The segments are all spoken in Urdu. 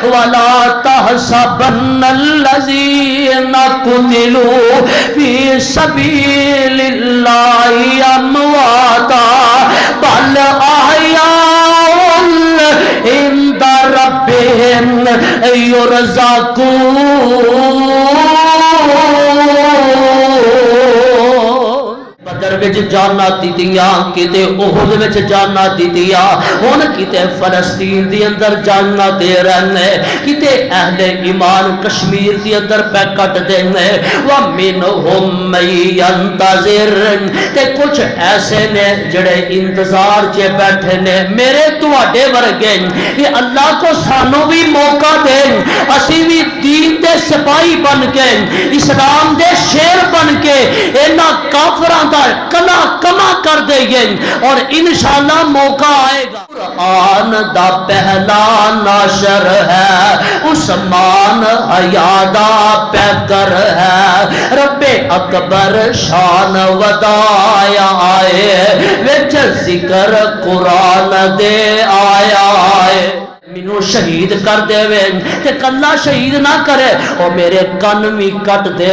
ولا تحسبن الذين قتلوا في سبيل الله امواتا بل احياء عند ربهم يرزقون. بدر وچ جانا دتیاں کتے احد وچ جانا دتیاں ہن کتے فلسطین دی اندر جانا دے رہنے کتے اہل ایمان کشمیر دی اندر پہ کٹ دینے ومنہم من ينتظر تے کچھ ایسے نے جڑے انتظار چے بیٹھے نے میرے تواڈے ورگے کہ اللہ کو سانو بھی موقع دیں اسی بھی دین دے سپاہی بن کے اسلام دے شیر بن کے انہاں کافراں دا کلا کما کر دے گے اور انشاءاللہ موقع آئے گا. قرآن دا پہلا ناشر ہے عثمان حیادہ پیکر ہے رب اکبر شان ودایا آئے وچ ذکر قرآن دے آیا آئے. مینوں شہید کر دے تے کلا شہید نہ کرے او میرے کن بھی کٹ دے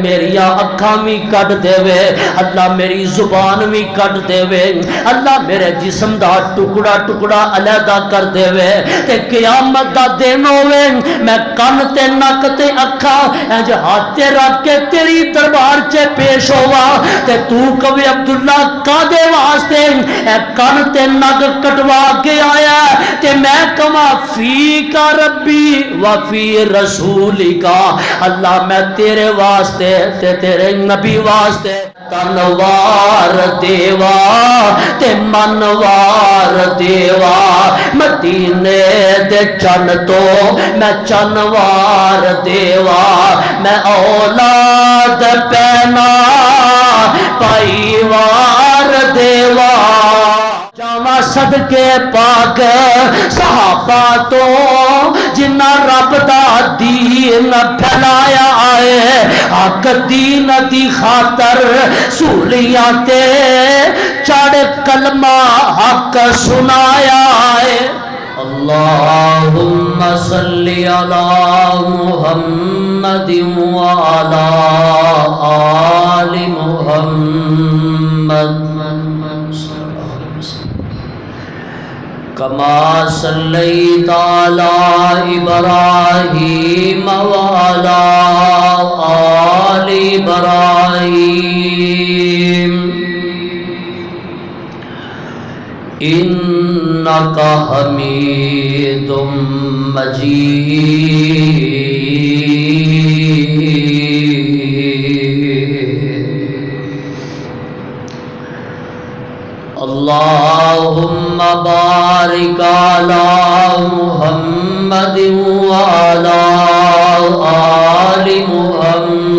میری اکھاں بھی کٹ دے اللہ میری زبان بھی کٹ دے اللہ میرے جسم دا ٹکڑا ٹکڑا علیحدہ کر دے تے قیامت دا دن ہوے میں کن تے نک تے اکھاں انج ہاتھ تے رکھ کے تیری دربار چ پیش ہوا تے تو کہے عبداللہ کادے واسطے اے کن تے نک کٹوا کے آیا تے میں کہاں فی کا ربی وفی رسولی کا اللہ میں تیرے واسطے تے تیرے نبی واسطے تنوار دیوا تے منوار دیوا مدینے دے چن تو میں چنوار دیوا میں اولاد پینا پائیوار دیوا. جاواں صدقے پاک صحابہ تو جنہ رب دا دین پھیلایا آئے حق دین دی خاطر سولیاں تے چڑھ کلمہ حق سنایا آئے. اللہم صلی علی محمد وعلی آل محمد کما صلیت علی ابراہیم وعلی آل ابراہیم انک حمید مجید. اللہم بارک علی محمد وعلی آل محمد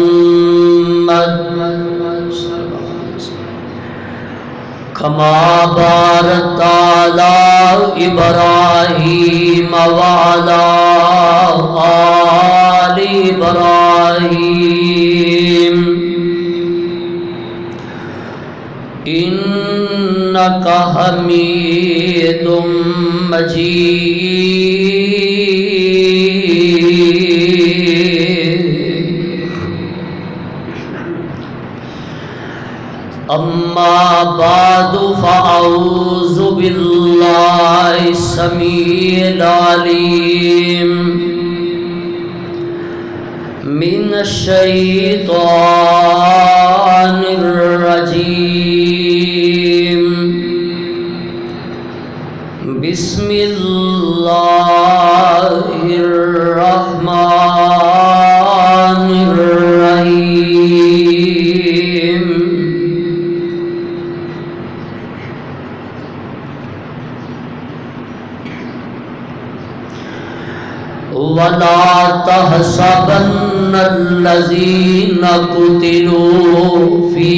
کما بارکت علی ابراہیم وعلی آل ابراہیم انک حمید مجید. اما بعد فاعوذ باللہ السمیع العلیم من الشیطان الرجیم بسم اللہ الرحمن الرحیم. وَلَا تَحْسَبَنَّ الَّذِينَ قُتِلُوا فِي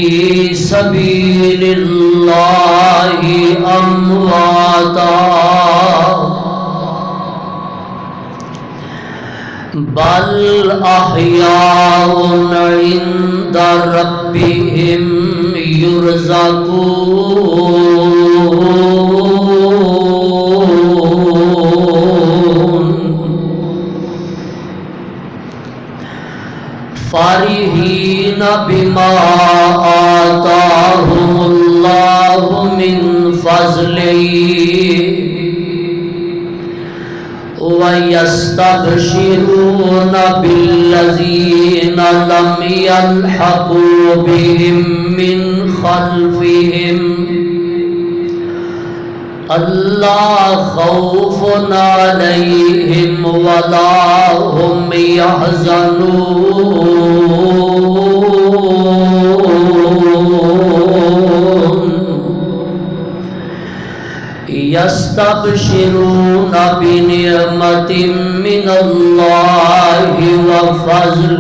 سَبِيلِ اللَّهِ أَمْوَاتًا بَلْ أَحْيَاءٌ عِندَ رَبِّهِمْ يُرْزَقُونَ. فارحین بما آتاہم اللہ من فضلہ وَيَسْتَبْشِرُونَ بِالَّذِينَ لَمْ يَلْحَقُوا بِهِمْ مِنْ خَلْفِهِمْ أَلَّا خَوْفٌ عَلَيْهِمْ وَلَا هُمْ يَحْزَنُونَ يَسْتَبْشِرُونَ بِنِعْمَةٍ مِّنَ اللَّهِ وَفَضْلٍ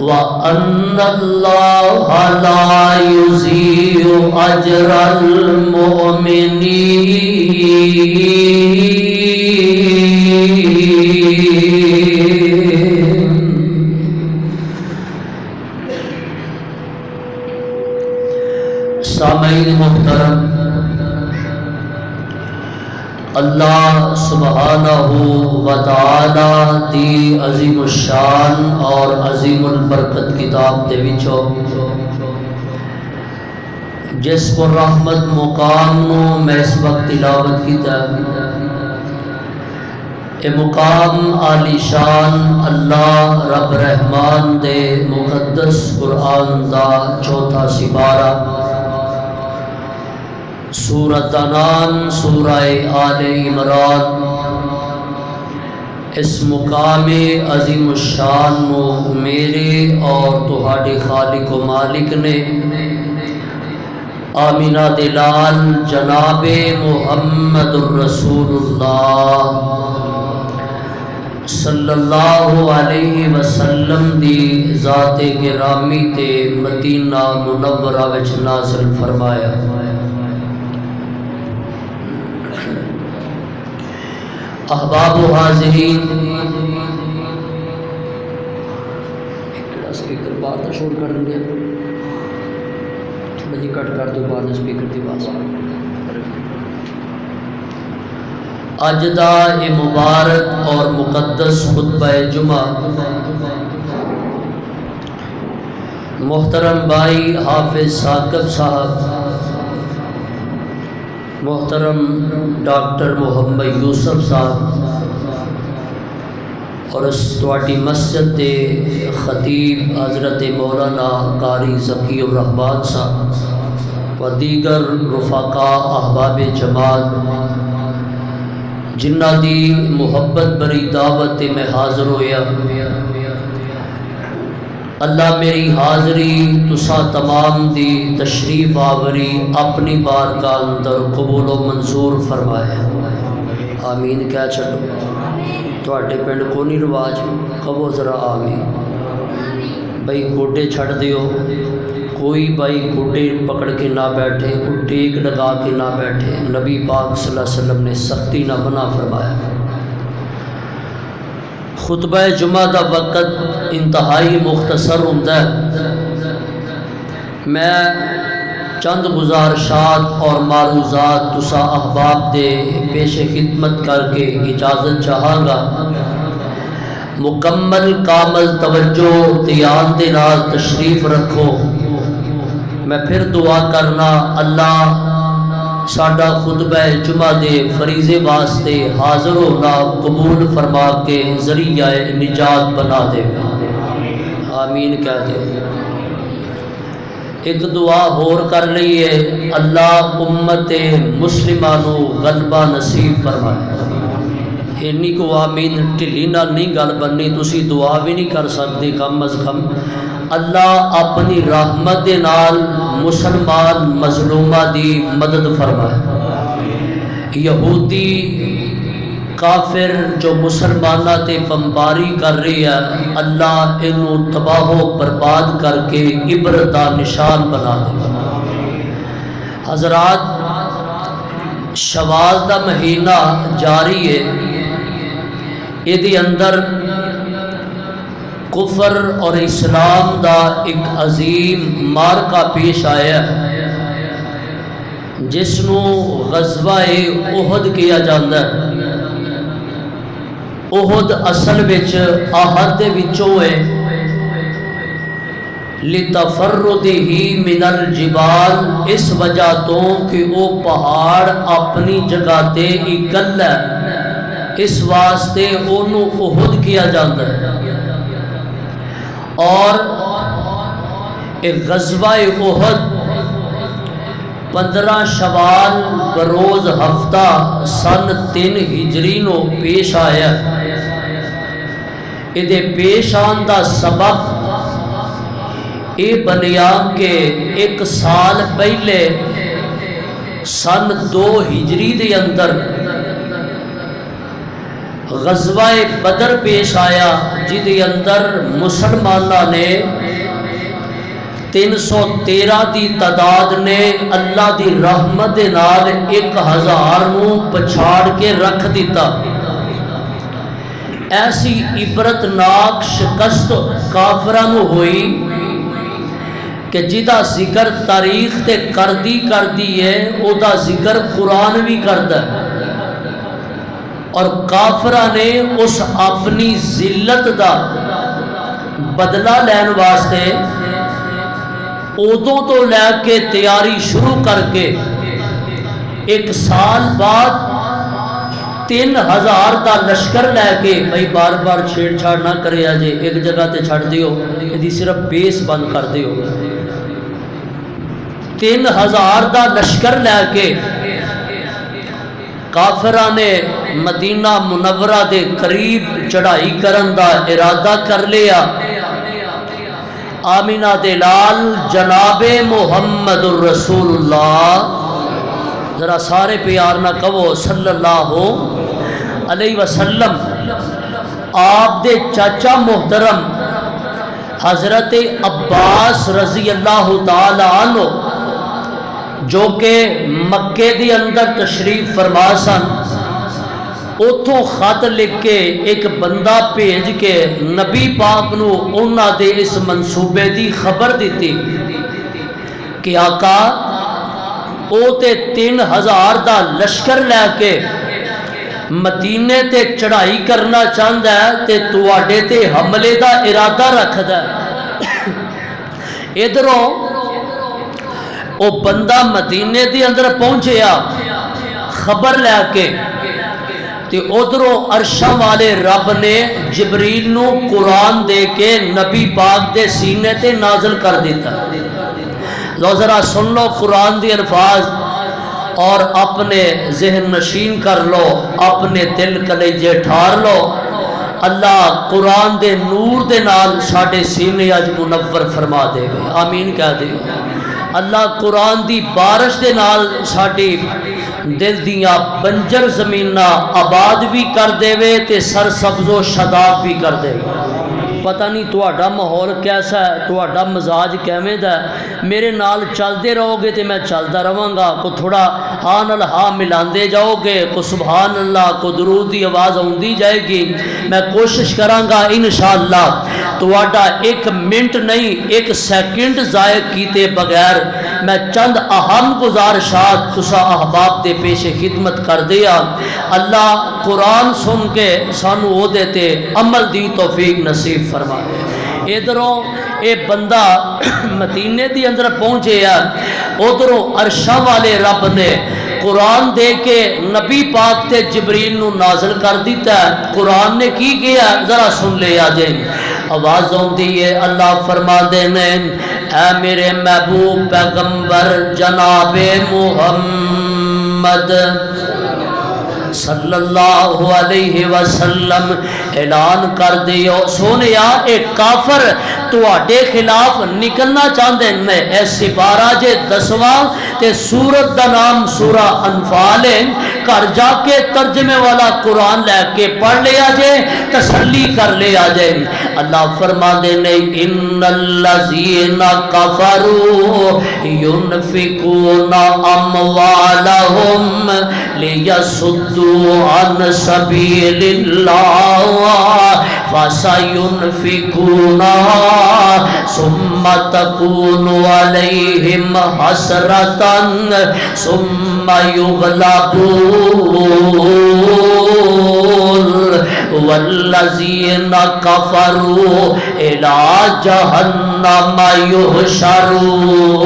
وَأَنَّ اللَّهَ لَا يُضِيعُ أَجْرَ الْمُؤْمِنِينَ۔ سامعین محترم، اللہ سبحانہ و تعالی دی عظیم الشان اور عظیم البرکت کتاب دے وچوں جس پر رحمت مقام نو میں اس وقت تلاوت کیتا ہے، اے مقام عالی شان اللہ رب رحمان دے مقدس قرآن دا چوتھا سپارہ سورۃ انعام سورہ آل عمران۔ اس مقام عظیم الشان نو میرے اور تہاڈے خالق و مالک نے آمینہ دلال جناب محمد الرسول اللہ صلی اللہ علیہ وسلم دی ذات گرامی تے مدینہ منورہ وچ نازل فرمایا۔ احباب و حاضرین، سپیکر باہر کا شور کر دیں گے، تھوڑا جی کٹ کر دو باہر سپیکر کی آواز۔ اج دا یہ مبارک اور مقدس خطبہ جمعہ محترم بھائی حافظ ثاقب صاحب، محترم ڈاکٹر محمد یوسف صاحب اور اس تواڈی مسجد دے خطیب حضرت مولانا قاری ذکی الرحمان صاحب و دیگر رفقاء احباب جماعت جنہ دی محبت بری دعوت میں حاضر ہویا، اللہ میری حاضری تسا تمام دی تشریف آوری اپنی بارگاہ اندر قبول و منظور فرمائے، آمین کہہ چھڑو۔ تواڈے پنڈ کو نہیں رواج کہو ذرا آمین۔ بھائی گوڈے چھڑ دیو، کوئی بھائی گوڈے پکڑ کے نہ بیٹھے، کوئی ٹیک لگا کے نہ بیٹھے، نبی پاک صلی اللہ علیہ وسلم نے سختی نہ منع فرمایا۔ خطبہ جمعہ دا وقت انتہائی مختصر ہوتا ہے، میں چند گزارشات اور معروضات تسا احباب دے پیش خدمت کر کے اجازت چاہاں گا۔ مکمل کامل توجہ دھیان دے نال تشریف رکھو۔ میں پھر دعا کرنا اللہ ساڈا خطبہ جمعہ دے فریضے واسطے حاضر ہونا قبول فرما کے ذریعہ نجات بنا دے، آمین کہہ دے۔ ایک دعا ہور کر لئیے، اللہ امت مسلمانو غلبہ نصیب فرمائے۔ اینی کو آمین ٹھلی نال نہیں گل بننی، تسی دعا بھی نہیں کر سکتے کم از کم۔ اللہ اپنی رحمت دے نال مسلمان مظلومہ دی مدد فرمائے۔ یہودی کافر جو مسلمانہ تے بمباری کر رہی ہے، اللہ انہوں تباہ و برباد کر کے عبرت دا نشان بنا دے۔ حضرات، شوال دا مہینہ جاری ہے، یہ اندر کفر اور اسلام دا ایک عظیم مارکا پیش آیا جس نو غزوہ احد کیا جاندہ ہے۔ احد اصل وچ آہد دے وچوں ہے لتفردہ من الجبال، اس وجہ تو کہ وہ پہاڑ اپنی جگہ تے اکل ہے، اس واسطے انہوں احد کیا جاتا ہے۔ اور ایک غزوہ احد 15 شوال بروز ہفتہ سن 3 ہجری نو پیش آیا۔ یہ پیش آن دا سبب یہ بنیا کہ 1 سال پہلے سن 2 ہجری دے اندر غزوہ بدر پیش آیا، جدے اندر مسلمانہ نے 313 دی تعداد نے اللہ دی رحمت نال 1000 نو پچھاڑ کے رکھ دیتا۔ ایسی عبرتناک شکست کافران ہوئی کہ جدا ذکر تاریخ تے کردی ہے، او دا ذکر قرآن بھی کردا ہے۔ اور کافرہ نے اس اپنی ذلت دا بدلہ لین واسطے ادوں تو لے کے تیاری شروع کر کے 1 سال بعد 3000 دا لشکر لے کے، بھائی بار بار چھیڑ چھاڑ نہ کرے آجے، ایک جگہ تے چھڑ دیو، یہ صرف بیس بند کر دیو۔ 3000 دا لشکر لے کے کافران نے مدینہ منورہ دے قریب چڑھائی کرن دا ارادہ کر لیا۔ آمینہ دے لال جناب محمد الرسول اللہ، ذرا سارے پیار نہ کہو صلی اللہ علیہ وسلم، آپ دے چاچا محترم حضرت عباس رضی اللہ تعالی عنہ جو کہ مکے دی اندر تشریف فرما سن، اتھوں خط لکھ کے ایک بندہ بھیج کے نبی پاک نو انہاں دے اس منصوبے دی خبر دیتی کہ آقا او تے 3000 دا لشکر لے کے مدینے تے چڑھائی کرنا چاہتا ہے تے تواڈے تے حملے دا ارادہ رکھدا ہے۔ ادھروں او بندہ مدینے دے اندر پہنچیا خبر لے کے، تے ادھروں عرشاں والے رب نے جبریل نو قرآن دے کے نبی پاک دے سینے تے نازل کر دیتا۔ لو ذرا سن لو قرآن دی الفاظ اور اپنے ذہن نشین کر لو، اپنے دل کلیجے ٹھار لو۔ اللہ قرآن دے نور دے نال ساڈے سینے اج منور فرما دے گا، آمین کہہ دے۔ اللہ قرآن دی بارش دے نال ساڈی دل دیاں بنجر زمیناں آباد بھی کر دے وے تے سرسبز و شاداب بھی کر دے گا۔ پتہ نہیں تہاڈا ماحول کیسا ہے، تہاڈا مزاج کیویں دا ہے، میرے نال چلدے رہو گے تے میں چلدا رہاں گا، کو تھوڑا ہاں نال ہاں ملاندے جاؤ گے، کو سبحان اللہ کو درود دی آواز آوندی جائے گی، میں کوشش کراں گا انشاءاللہ تہاڈا 1 منٹ نہیں 1 سیکنڈ ضائع کیتے بغیر میں چند اہم گزارشات تساں احباب دے پیش خدمت کر دیا۔ اللہ قرآن سن کے سانو او دے تے عمل دی توفیق نصیب فرمائے۔ ادھروں اے بندہ مدینے دی اندر پہنچے ہے، ادھروں عرشاں والے رب نے قرآن دے کے نبی پاک تے جبریل نو نازل کر دیتا ہے۔ قرآن نے کی کیا ذرا سن لے آجے، آواز ہوندی ہے، اللہ فرما دینے اے میرے محبوب پیغمبر جناب محمد صلی اللہ علیہ وسلم اعلان کر دیو سونیا اے کافر تواڈے خلاف نکلنا چاہندے نے۔ اے سپارہ جے 10واں تے سورت دا نام سورہ انفال ہے، گھر جا کے ترجمے والا قرآن لے کے پڑھ لیا جے، تسلی کر لیا جے۔ اللہ فرما دے نے ان الذین کفروا ينفقون اموالهم ليصدوا عن سبيل الله فسينفقونها ثم تكون عليهم حسرة ثم يغلبون والذین کفروا الی جہنم یحشرون۔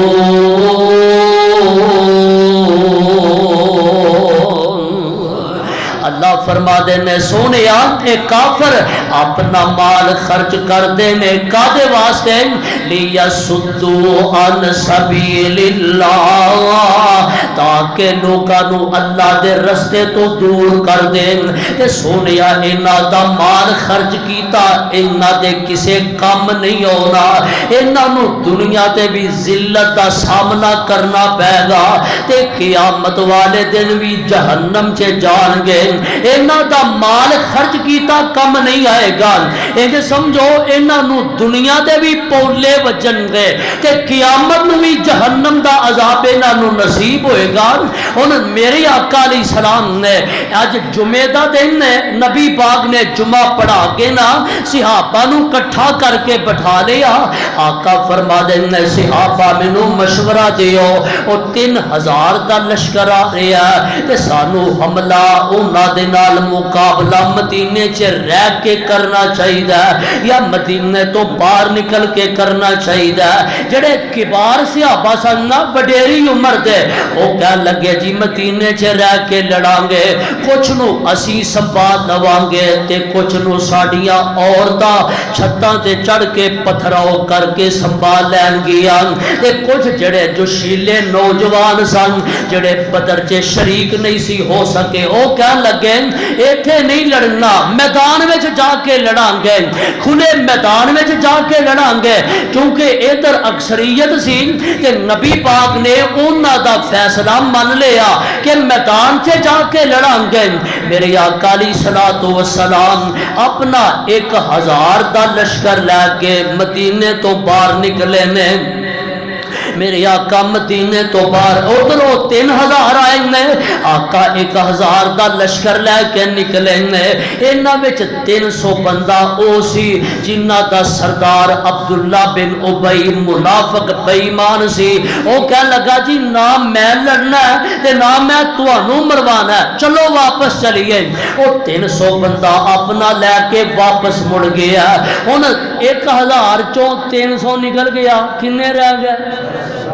اللہ فرما دینے سونیا اے کافر اپنا مال خرچ کر دینے کادے واسطے لیسدو عن سبیل اللہ، تاکہ لوگانو اللہ دے رستے تو دور کر دیں۔ تے سونیا انہاں دا مال خرچ کیتا انہاں دے کسے کم نہیں ہونا، انہاں نو دنیا تے بھی ذلت دا سامنا کرنا پے گا تے قیامت والے دن بھی جہنم چے جان گے۔ انہاں دا مال خرچ کیتا کم نہیں آئے گا، انہیں سمجھو انہاں نو دنیا دے بھی پولے وجن گے تے قیامت نو بھی جہنم دا عذاب انہاں نو نصیب ہوئے گا۔ انہوں میرے آقا علیہ السلام نے آج جمعہ دا دن نے نبی پاک نے جمعہ پڑھا کے نا صحابہ نو کٹھا کر کے بٹھا لیا۔ آقا فرما دینے صحابہ منو مشورہ دیو، اور 3000 دا لشکر آ رہا ہے تے سانو حملہ انہاں دے نال مقابلہ مدینے چ رہ کے کرنا چاہیے یا مدینے تو باہر نکل کے کرنا چاہیے؟ جڑے کبار صحابہ سن نا وڈیری عمر دے وہ کہن لگے جی مدینے چ رہ کے لڑاں گے، کچھ نو اسی سنبھال لواں گے تے کچھ نو ساڈیاں عورتاں چھتاں تے چڑھ کے پتھراؤ کر کے سنبھال لین گیاں، تے کچھ جڑے جو شیلے نوجوان سن جڑے بدر چ شریک نہیں سی ہو سکے وہ کہن لگے ایتھے نہیں لڑنا، میدان میں جا کے لڑاں گے، کھلے میدان میں جا کے لڑاں گے، کیونکہ ادھر اکثریت سی کہ نبی پاک نے انہاں دا فیصلہ من لیا کہ میدان سے جا کے لڑاں گے۔ میرے آقا علیہ الصلوۃ والسلام اپنا 1000 دا لشکر لے کے مدینے تو باہر نکلے نے۔ میرے آقا مدینے تو باہر ادھروں 3000 آئے نے، آقا 1000 دا لشکر لے کے نکلے نے۔ انہاں وچ 300 بندہ او سی جنہاں دا سردار عبداللہ بن ابی منافق بے ایمان سی، او کہنے لگا جی نہ میں لڑنا ہے تے نہ میں تانوں مروانا ہے، چلو واپس چلیے۔ او 300 بندہ اپنا لے کے واپس مڑ گیا۔ ہن 1000 چوں 300 نکل گیا، کنے رہ گئے؟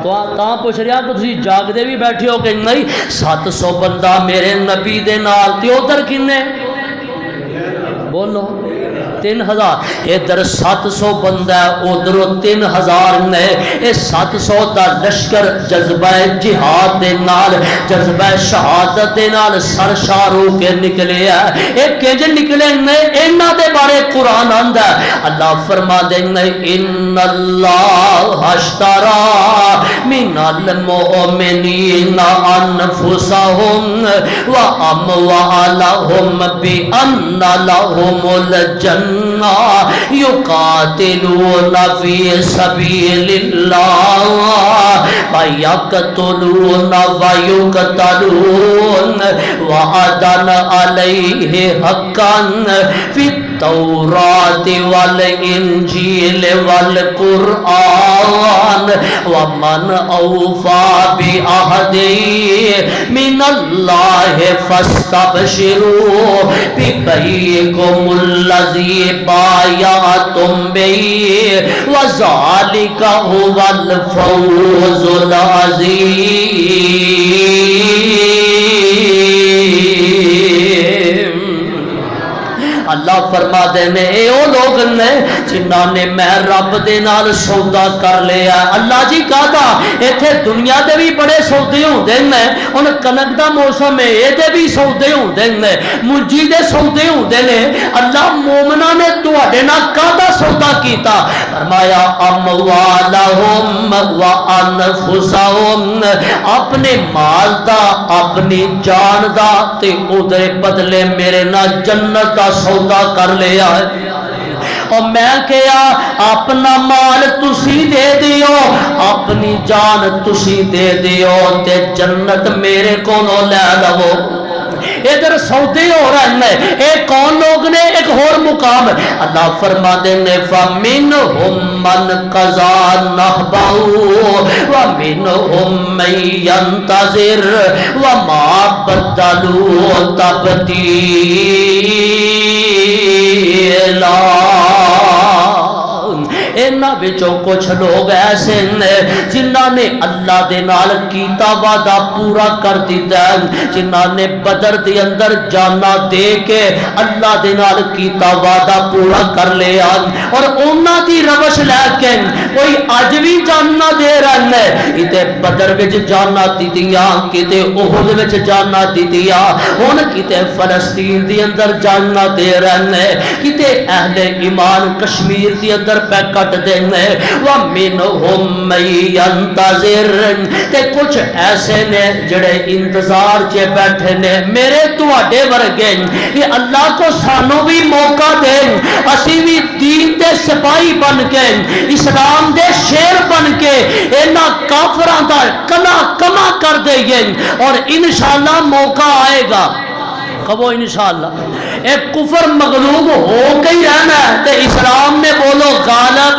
تو تاں پوچھ رہا کہ تسی جاگدے بھی بیٹھے ہو کہ نہیں؟ 700 بندہ میرے نبی دے نال تے ادھر کنے؟ بولو 3000، ادھر 700 بندہ ادھر 3000 نے۔ اے 700 دا لشکر جذبہ جہاد دے نال جذبہ شہادت دے نال سرشار ہو کے نکلے ہے۔ اے کینج نکلے نے؟ انہاں دے بارے قرآن آندا ہے، اللہ فرما دے نے ان اللہ اشترى من المؤمنین انفسهم واموالهم بان لهم الجنہ یقاتلون فی سبیل اللہ فیقتلون ویقتلون وعدا علیہ حقا فی التوراۃ والانجیل والقرآن ومن اوفى بعہدہ من اللہ فاستبشروا ببیعکم الذی بایعتم بہ وذلک هو الفوز العظیم۔ اللہ فرما دے نے اے او لوگ نے جنہاں نے میں رب دے نال سودا کر لیا۔ اللہ جی کہتا ایتھے دنیا دے بھی بڑے سودے ہوندے نے، ہن کنک دا موسم ہے اے دے بھی سودے ہوندے نے، منجی دے سودے ہوندے نے۔ اللہ مومناں نے تواڈے نال کہدا سودا کیتا؟ فرمایا اموالہم وانفسہم، اپنے مال دا اپنی جان دا تے اودے بدلے میرے نال جنت دا سودا کر لیا ہے۔ اور میں کہا اپنا مال تسی دے دیو، اپنی جان تسی دے دیو تے جنت میرے کولوں لے لو۔ ادھر سودے ہو رہے ہیں۔ ایک کون لوگ نے؟ ایک اور مقام اللہ فرما دینے فَمِنْهُمْ مَنْ قَضَى نَحْبَهُ وَمِنْهُمْ مَنْ يَنْتَظِرُ وَمَا بَدَّلُوا تَبْدِيلًا۔ انہاں وچوں کچھ لوگ ایسے نے جنہاں نے اللہ دے نال کیتا وعدہ پورا کر دیتا ہے، جنہاں نے بدر دے اندر جانا دے کے اللہ دے نال کیتا وعدہ پورا کر لیا، اور انہاں دی روش لے کے کوئی اج بھی جانا دے رہا ہے، کتے بدر وچ جانا دتیاں، کتے احد وچ جانا دتیاں، ہن کتے فلسطین دے اندر جانا دے رہے ہیں، کتے اہل ایمان کشمیر دے اندر پہ کٹ دینے، وَمِنْهُمْ مَنْ يَنْتَظِرُ، تے کچھ ایسے نے جڑے انتظار چے بیٹھے نے میرے تواڈے ورگے کہ اللہ کو سانو بھی موقع دیں، اسی بھی دین دے سپاہی بن کے اسلام دے شیر بن کے اینا کافراں دا کلا کما کر دیں، اور انشاءاللہ موقع آئے گا۔ کہو انشاءاللہ ایک کفر مغلوب ہو کے ہی رہنا ہے، تے اسلام میں بولو غالب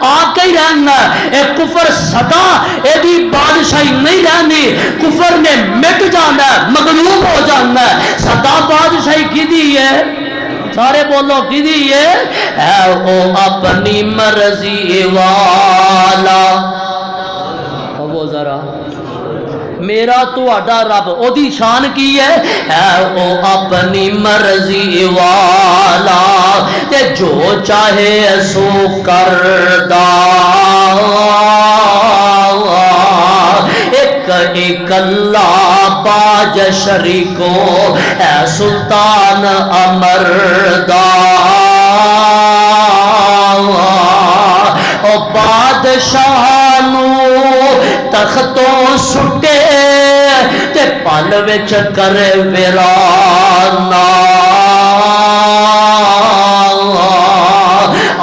آ کے ہی رہنا ہے۔ ایک کفر سدا ایدی بادشاہی نہیں رہنی، کفر نے مٹ جانا ہے، مغلوب ہو جانا ہے۔ سدا بادشاہی کی دی ہے؟ سارے بولو کی دی ہے؟ اے او اپنی مرضی والا، وہ ذرا میرا تو اڈا رب او دی شان کی ہے او اپنی مرضی والا، تے جو چاہے سو کردہ، ایک اللہ باج شریکو اے سلطان امردہ، او بادشاہانو تختوں سٹے تے پل وچ کرے ویرانا،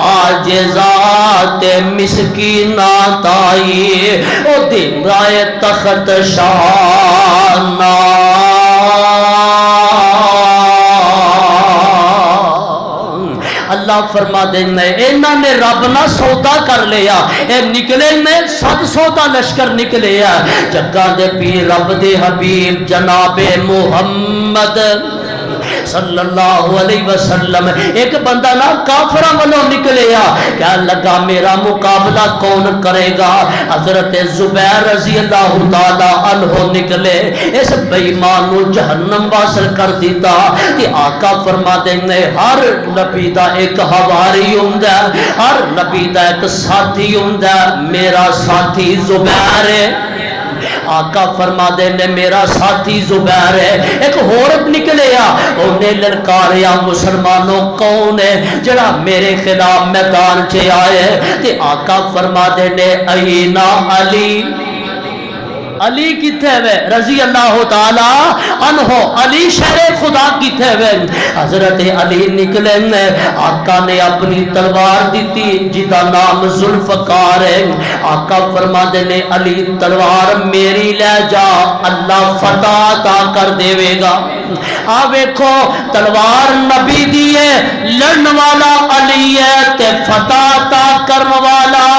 آجزات مسکینہ تائی او دن رائے تخت شانہ۔ اللہ فرما دینا انہاں نے رب نہ سودا کر لیا، اے نکلے نے 700 دا لشکر نکلے جگہ دے پیر رب دے حبیب جناب محمد صلی اللہ علیہ وسلم ایک بندہ نہ کافرہ والوں نکلیا، کیا لگا میرا مقابلہ کون کرے گا؟ حضرت زبیر رضی اللہ تعالیٰ عنہ نکلے، اس بیمان کو جہنم واصل کر دیتا کہ آقا فرما دینے ہر نبی دا ایک حواری ہوندہ، ہر نبی دا ایک ساتھی ہوندہ، میرا ساتھی زبیر ہے۔ آقا فرما دینے میرا ساتھی زبیر ہے۔ ایک ہورب نکلیا انہیں لڑکاریا مسلمانوں کون ہے جڑا میرے خلاف میدان چے آئے، تے آقا فرما دینے اینا علی، علی کتھے وے رضی اللہ تعالی عنہ، علی شہر خدا کتھے وے؟ حضرت علی نکلے نے، آقا نے اپنی تلوار دیتی جدا نام ذوالفقار ہے، آقا فرما دینے علی تلوار میری لے جا اللہ فتح عطا کر دے گا۔ ویکھو تلوار نبی دیے لڑن والا علی ہے تے فتح عطا کرن والا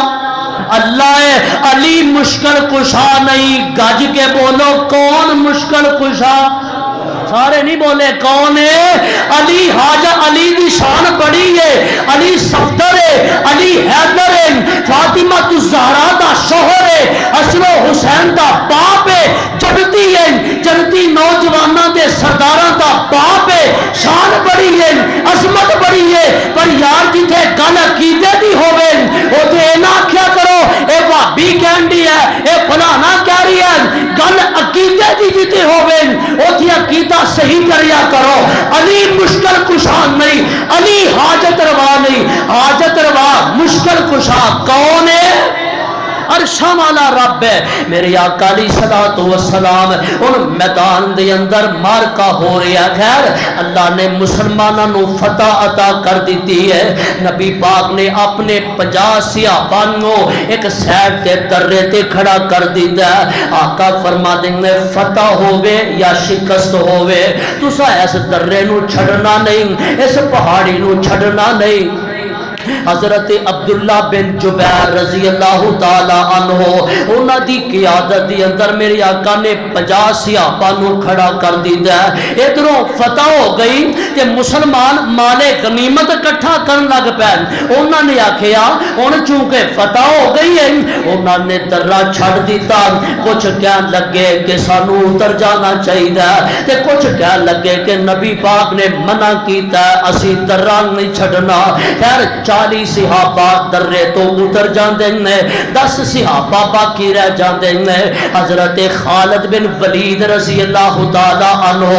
اللہ ہے۔ علی مشکل کشا نہیں، گج کے بولو کون مشکل کشا؟ سارے نہیں بولے کون ہے؟ علی حاجہ، علی دی شان بڑی ہے، علی صفدر ہے، علی حیدر ہے، فاطمہ الزہرا دا شوہر ہے، حسن و حسین دا باپ ہے، جنتی ہے، جنتی نوجوانوں دے سرداراں دا باپ ہے، شان بڑی ہے، عظمت بڑی ہے، پر یار جتھے گل عقیدے دی ہوئے اوتھے نہ کیا کرو اے بھابی کہندی ہے اے فلانا کہہ رہی ہے، گل عقیدے دی جتھے ہوئے اوتھے عقیدہ صحیح کریا کرو۔ علی مشکل کشا نہیں، علی حاجت روا نہیں، حاجت روا مشکل کشا کون ہے؟ عرشاں والا رب ہے. میرے آقا علیہ الصلوۃ والسلام ان میدان دے اندر مارکا ہو رہا. خیر اللہ نے مسلمانوں نو فتح عطا کر دیتی ہے. نبی پاک نے اپنے 50 صحابہ نو ایک سائڈ تے درے تے کھڑا کر دیتا ہے. آقا فرما دیں گے فتح ہووے یا شکست ہووے تسا اس درے نو چھڑنا نہیں, اس پہاڑی نو چھڑنا نہیں. حضرت عبداللہ بن جبیر رضی اللہ تعالی عنہ انہاں دی قیادت دی اندر میرے آقا نے 50 صحابہ نو کھڑا کر دیتا ہے. ادھروں فتح ہو گئی کہ مسلمان مال غنیمت اکٹھا کرن لگ پے. انہاں نے آکھیا ہن چونکہ فتح ہو گئی ہے انہاں نے درہ چھڑ دیتا. کچھ کہن لگے کہ سانو اتر جانا چاہیے تے کچھ کہن لگے کہ نبی پاک نے منع کیتا ہے اسی درہ نہیں چھڑنا. خیر 40 صحابہ درے تو اتر جاندے نے, 10 صحابہ باقی رہ جاندے نے. حضرت خالد بن ولید رضی اللہ تعالی عنہ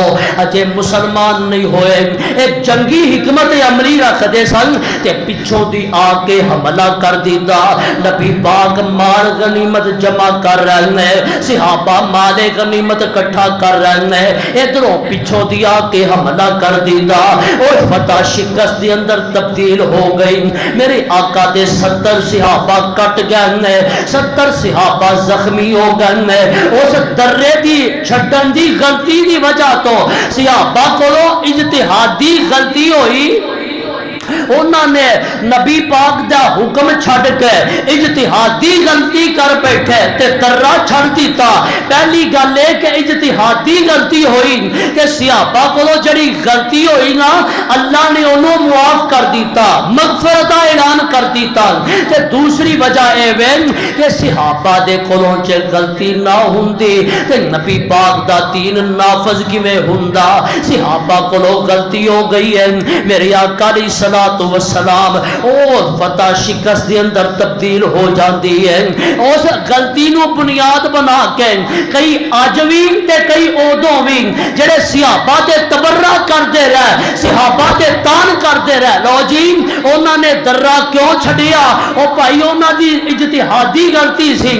اجے مسلمان نہیں ہوئے, ایک جنگی حکمت عملی رکھدے سن تے پچھوں دی آ کے حملہ کر دیتا. نبی پاک مال غنیمت جمع کر رہے ہیں, صحابہ مال غنیمت اکٹھا کر رہے ہیں, ادھروں پچھوں دی آ کے حملہ کر دیتا اور فتح شکست دے اندر تبدیل ہو گئی. میرے آقا دے 70 صحابہ کٹ گئے, 70 صحابہ زخمی ہو گئے. اس درے دی چھڈن دی غلطی دی وجہ تو صحابہ کولو اجتہادی غلطی ہوئی. انہوں نے نبی پاک دا حکم چھڑ کے اجتہادی غلطی کر بیٹھے تے درہ چھڑ دیتا. پہلی گل ہے کہ اجتہادی غلطی ہوئی کہ صحابہ کو جڑی غلطی ہوئی نا اللہ نے انہوں معاف کر دیتا, مغفرت دا اعلان کر دیتا. تے دوسری وجہ اے وین کہ صحابہ دے کولوں چ غلطی نہ ہوندی تے نبی پاک دا دین نافذ کیویں ہوندا. صحابہ کولوں غلطی ہو گئی ہے, میرے آقا علیہ الصلوۃ والسلام اور فتح شکست دے اندر تبدیل ہو جاندی ہے. اس غلطی نو بنیاد بنا کے کئی اج وی تے کئی اودوں وی جڑے صحابہ تے تبرہ کردے رہے, صحابہ تے تان کردے رہے. لو جی انہاں نے درہ کیوں چھڈیا؟ او بھائی انہاں دی اجتہادی غلطی سی.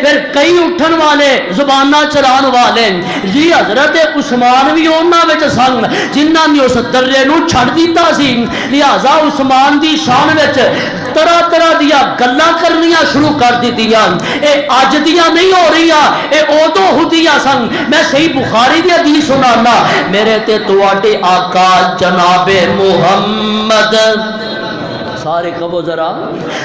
پھر کئی اٹھن والے زباناں چلان والے جی حضرت عثمان بھی انہاں وچ سن جنہاں نے اس درے نو چھڈ دیتا سی. لہذا عثمان دی شان وچ طرح طرح دیا گلاں کرنیاں شروع کر دیتیاں. اے اج دیاں نہیں ہو رہیاں, اے اودوں ہوندیاں سن. میں صحیح بخاری دی حدیث سنانا, میرے تے تواڈے آقا جناب محمد سارے کہو ذرا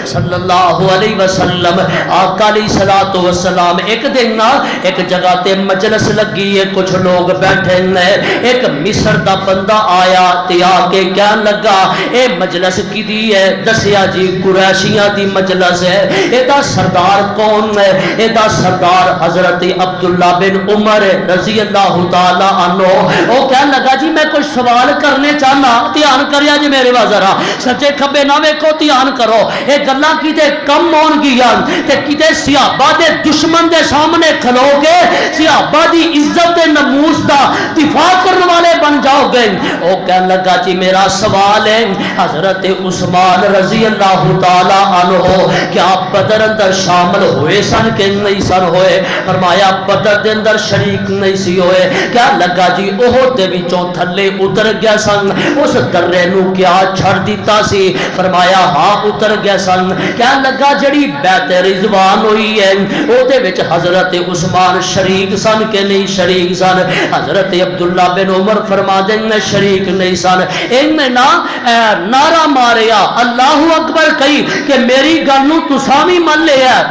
صلی اللہ علیہ وسلم آقا علیہ الصلوۃ والسلام ایک دن ایک جگہ تے مجلس لگی ہے, کچھ لوگ بیٹھے ہیں. ایک مصر دا بندہ آیا تے آ کے کہن لگا اے مجلس کیدی ہے؟ دسیا جی قریشیاں دی مجلس ہے. اے دا سردار کون ہے؟ اے دا سردار حضرت عبداللہ بن عمر رضی اللہ تعالی عنہ. او کہن لگا جی میں کچھ سوال کرنے چاہنا, دھیان کریا جی میرے وا ذرا سچے کھبے نہ ویکھو, دھیان کرو. اے گلاں کیتے کم ہون گیاں تے کیتے صحابہ دے دشمن دے سامنے کھلو کے صحابہ دی عزت تے ناموس دا دفاع کرنے والے بن جاؤ گے. او کہن لگا جی میرا سوال ہے حضرت عثمان رضی اللہ تعالی عنہ کیا بدر اندر شامل ہوئے سن کہ نہیں سن ہوئے؟ فرمایا بدر دے اندر شریک نہیں سی ہوئے. کیا لگا جی احد دے وچوں تھلے اتر گیا سن, اس درے نو کیا چھڑ دیتا سی؟ فرمایا ہاں اتر گیا سن. کیا لگا جڑی بیعت رضوان ہوئی ہے او دے وچ حضرت عثمان شریک سن کہ نہیں شریک سن؟ حضرت عبداللہ بن عمر فرما دیں شریک نہیں سن. انہیں نعرہ ماریا اللہ اکبر کہی کہ میری گل نو تساں وی من لیا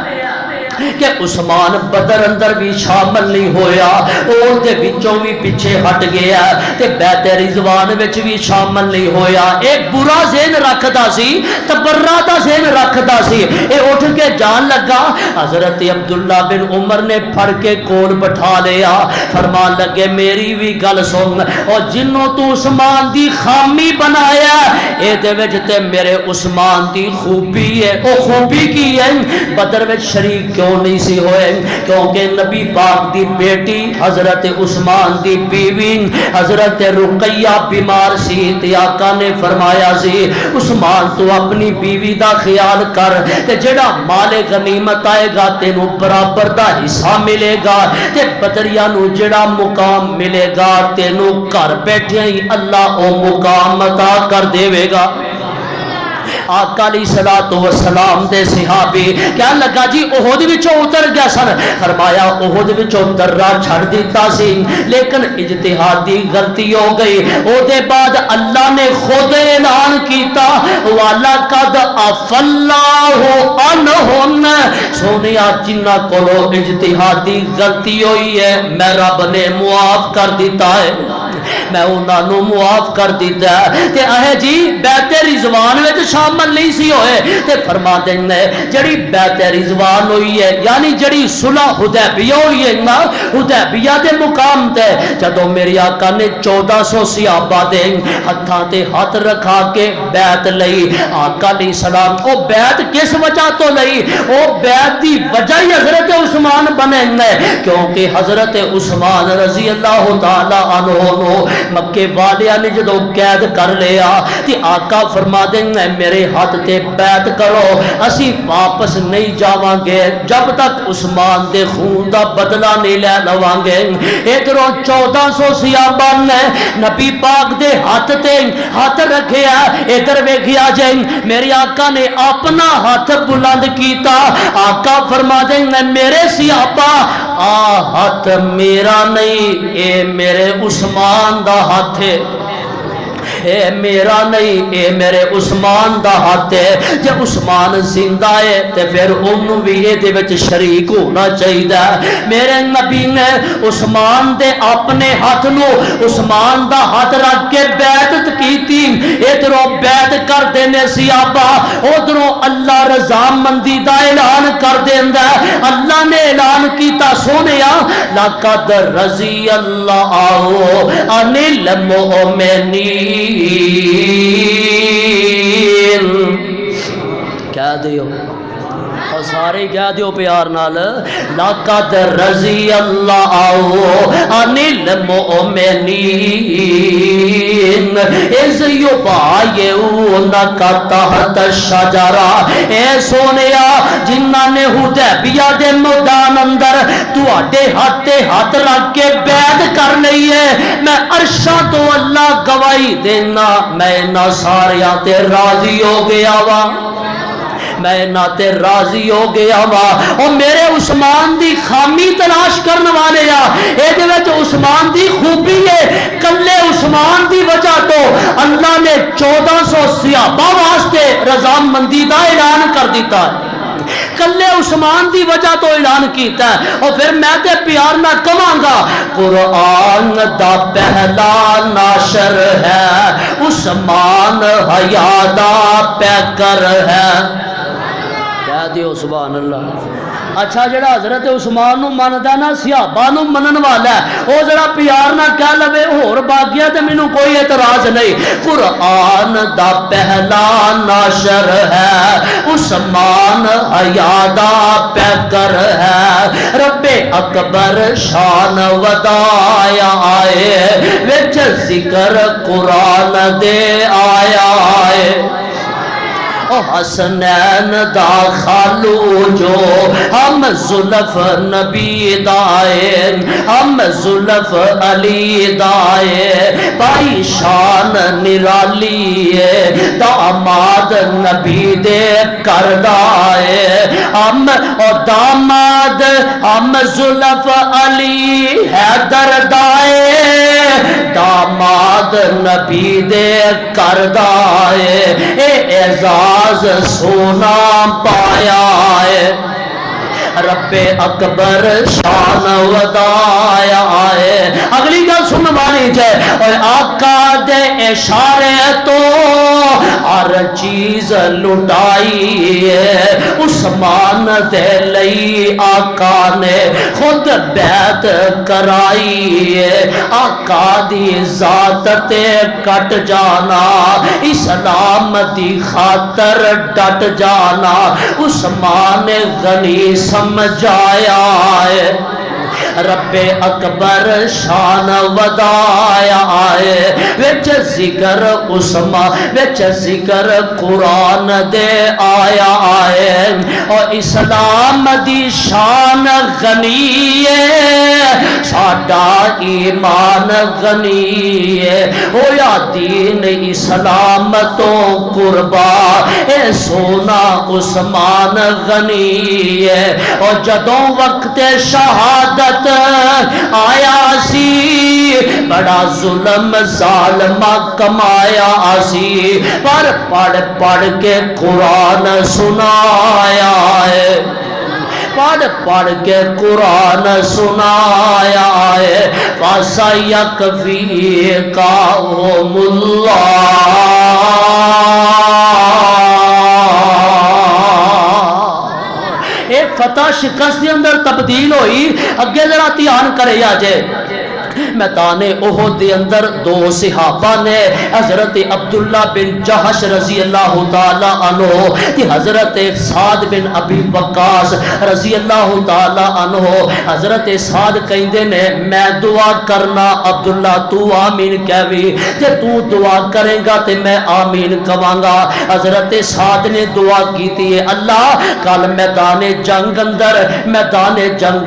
کہ عثمان بدر اندر بھی شامل نہیں ہویا, اور دے وچوں بھی پیچھے ہٹ گیا تے بیعت رضوان وچ بھی شامل نہیں ہویا. ایک برا ذہن رکھدا سی, تبرہ دا ذہن رکھدا سی. اے اٹھ کے جان لگا, حضرت عبداللہ بن عمر نے پھڑ کے کول بٹھا لیا. فرمان لگے میری بھی گل سن, اور جنوں تو عثمان دی خامی بنایا اے دے وچ تے میرے عثمان دی خوبی ہے. او خوبی کی ہے؟ بدر وچ شریک کیوں نہیں سی ہوئے؟ کیونکہ نبی پاک دی بیٹی حضرت عثمان دی بیوی حضرت رقیہ بیمار سی تے آقا نے فرمایا سی عثمان تو اپنی بیوی دا خیال کر تے جڑا مال غنیمت آئے گا تینوں برابر دا حصہ ملے گا تے بدریاں نو جڑا مقام ملے گا تینوں گھر بیٹھے ہی اللہ او مقام عطا کر دے گا. آقا علیہ الصلوۃ والسلام دے صحابی کیا لگا جی احد وچوں اتر گیا سن. فرمایا احد وچوں درہ چھڑ دیتا سی لیکن اجتہادی غلطی ہو گئی. او دے بعد اللہ نے خود اعلان کیتا وَلَقَدْ عَفَا اللَّهُ عَنْهُمْ سونیا جنہ کولو اجتہادی غلطی ہوئی ہے میں رب نے معاف کر دیتا ہے, میں انہاں نو معاف کر دیتا ہے. تے اے جی بیت رضوان وچ شامل نہیں سی ہوئے تے فرما دینے جڑی بیت رضوان ہوئی ہے یعنی جڑی صلح حدیبیہ ہوئی ہے نا حدیبیہ دے مقام تے جدوں میرے آقا نے 1400 صحابہ دے ہتھاں تے ہاتھ رکھا کے بیعت لئی. آقا علیہ السلام او بیعت کس وجہ تو لئی؟ او بیعت دی وجہ ہی حضرت عثمان بنے کیونکہ حضرت عثمان رضی اللہ تعالی عنہ مکے والیاں نے جدو قید کر لیا تے آقا فرما دیں میرے ہاتھ تے بیعت کرو اسی واپس نہیں جاواں گے جب تک عثمان دے خون دا بدلہ نہیں لے لواں گے. ادھروں 1400 صحابہ نے نبی پاک دے ہاتھ تے ہاتھ رکھیا. ادھر ویکھیا جے میرے آقا نے اپنا ہاتھ بلند کیتا. آقا فرما دیں میرے صحابہ آ ہاتھ میرا نہیں اے میرے عثمان دا ہاتھ ہے, اے میرا نہیں اے میرے عثمان دا ہاتھ ہے. جے عثمان زندہ ہے تے پھر انہوں بھی اے دے وچ شریک ہونا چاہیے. میرے نبی نے عثمان دے اپنے ہاتھ نو عثمان دا ہاتھ رکھ کے بیعت کیتی. ادھروں بیعت کر دینے صحابہ ادھروں اللہ رضامندی دا اعلان کر دیندا. اللہ نے اعلان کیتا سونیا لقد رضی اللہ عن المؤمنین کہہ دیو اور سارے کہہ دیو پیار نال لقد رضی اللہ عن المؤمنین اذ یبایعونک تحت الشجرہ. اے سونیا جنہاں نے حدیبیہ دے میدان اندر تواڈے ہاتھ رکھ کے بیعت کر لئی ہے میں عرشاں تو اللہ گواہی دینا میں نہ سارے تے راضی ہو گیا وا, میں ناتے راضی ہو گیا وا. اور میرے عثمان دی خامی تلاش کرنے والے آ اے دے وچ عثمان دی خوبی ہے. کلے عثمان دی وجہ تو اللہ نے 1400 صحابہ واسطے رضامندی دا اعلان کر دیتا ہے. کلے عثمان دی وجہ تو اعلان کیتا ہے. اور پھر میں تے پیار نہ کہاں گا قرآن دا پہلا ناشر ہے عثمان حیا دا پیکر ہے. کہہ دیو سبحان اللہ. اچھا جڑا حضرت عثمان نو مندا نا صحابہ نو منن والا ہے او ذرا پیار نہ کہہ لوے ہور باغیا تے مینوں کوئی اعتراض نہیں. قرآن دا پہلا ناشر ہے عثمان حیا دا پیکر ہے. رب اکبر شان ودایا آئے وچ ذکر قرآن دے آیا ہے. حسنین دا خالو جو ہم زلف نبی دائے ہم زلف علی دائے بھائی شان نرالی داماد نبی دے کردائے ہم اور داماد ہم زلف علی حیدر دائے داماد نبی دے کردائے اے اعزاز سونا پایا ہے. رب اکبر شان ودایا ہے. اگلی گل سن وانی ہے اور آقا دے اشارے تو ہر چیز لٹائی ہے، عثمان دے لئی آقا نے خود بیعت کرائی ہے، آقا دی ذات تے کٹ جانا، اسلام دی خاطر ڈٹ جانا عثمان غنی سمجھایا ہے۔ رب اکبر شان ودایا ہے، وچ ذکر عثمان وچ ذکر قرآن دے آیا ہے، اور اسلام دی شان غنی ہے، ساڈا ایمان غنی ہے، ہویا دین اسلام تو قربا اے سونا عثمان غنی ہے، اور جدوں وقت شہادت آیا سی بڑا ظلم ظالمہ کمایا سی، پر پڑھ پڑھ کے قرآن سنایا ہے، پڑھ پڑھ کے قرآن سنایا ہے، فَسَيَكْفِيكَهُمُ ایک فتح شکست کے اندر تبدیل ہوئی۔ اگے ذرا دھیان کرے آجے، میدان احد دے اندر دو صحابہ نے، حضرت عبداللہ بن جہش رضی اللہ تعالی عنہ تے حضرت سعد بن ابی وقاص رضی اللہ تعالی عنہ۔ حضرت سعد کہندے نے میں دعا کرنا عبداللہ تو آمین کہوی، تے تو دعا کرے گا تے میں آمین کہواں گا۔ حضرت سعد نے دعا کیتی ہے اللہ کل میدان جنگ